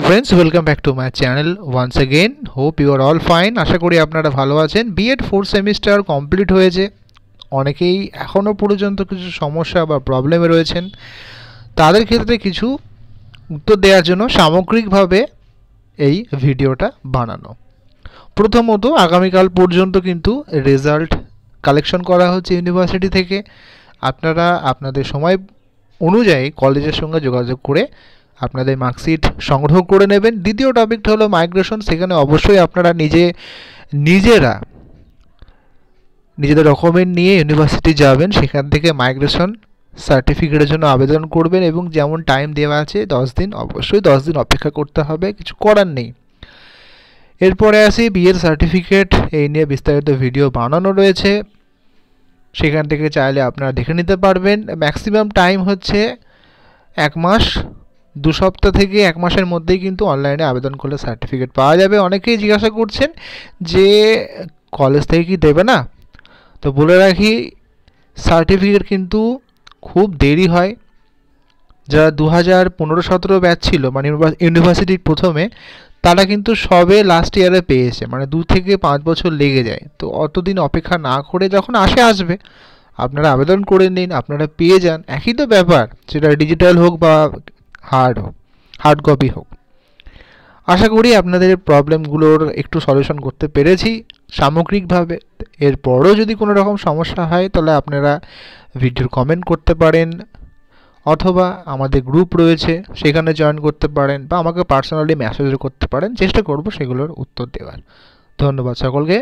friends, welcome back to my channel once again. Hope you are all fine. আশা করি আপনারা ভালো আছেন। B Ed 4 semester complete হয়েছে। অনেকেই এখনো পর্যন্ত কিছু সমস্যা বা প্রবলেমে রয়েছেন। তাদের ক্ষেত্রে কিছু উত্তর দেওয়ার জন্য সামগ্রিকভাবে এই ভিডিওটা বানানো। প্রথমত আগামীকাল পর্যন্ত কিন্তু রেজাল্ট কালেকশন করা হচ্ছে ইউনিভার্সিটি থেকে। আপনারা আপনাদের সময় অনুযায়ী কলেজের সঙ্গে যোগাযোগ করে আপনাদের মার্কশিট সংগ্রহ করে নেবেন। দ্বিতীয় টপিকটা হলো মাইগ্রেশন। সেখানে অবশ্যই আপনারা নিজেদের ডকুমেন্ট নিয়ে ইউনিভার্সিটি যাবেন, সেখান থেকে মাইগ্রেশন সার্টিফিকেটের জন্য আবেদন করবেন এবং যেমন টাইম দেওয়া আছে 10 দিন, অবশ্যই 10 দিন অপেক্ষা করতে হবে, কিছু করার নেই। এরপরে আসি বিএর সার্টিফিকেট। এই নিয়ে বিস্তারিত ভিডিও বানানো রয়েছে, সেখান থেকে চাইলে আপনারা দেখে নিতে পারবেন। ম্যাক্সিমাম টাইম হচ্ছে 1 মাস, 2 সপ্তাহ থেকে 1 মাসের মধ্যেই কিন্তু অনলাইনে আবেদন করলে সার্টিফিকেট পাওয়া যাবে। অনেকেই জিজ্ঞাসা করছেন যে কলেজ থেকে কি দেবে না, তো বলে রাখি সার্টিফিকেট কিন্তু খুব দেরি হয়। যারা 2015-17 ব্যাচ ছিল, মানে ইউনিভার্সিটির প্রথমে, তারা কিন্তু সবে লাস্ট ইয়ারে পেয়েছে, মানে 2 থেকে 5 বছর লেগে যায়। তো অতদিন অপেক্ষা না করে যখন আসবে আপনারা আবেদন করে নিন, আপনারা পেয়ে যান। একই তো ব্যাপার, সেটা ডিজিটাল হোক বা হার্ড কপি হোক। আশা করি আপনাদের প্রবলেমগুলোর একটু সলিউশন করতে পেরেছি সামগ্রিকভাবে। এরপরও যদি কোনো রকম সমস্যা হয় তাহলে আপনারা ভিডিওর কমেন্ট করতে পারেন, অথবা আমাদের গ্রুপ রয়েছে সেখানে জয়েন করতে পারেন, বা আমাকে পার্সোনালি মেসেজ করতে পারেন। চেষ্টা করব সেগুলোর উত্তর দেওয়ার। ধন্যবাদ সকলকে।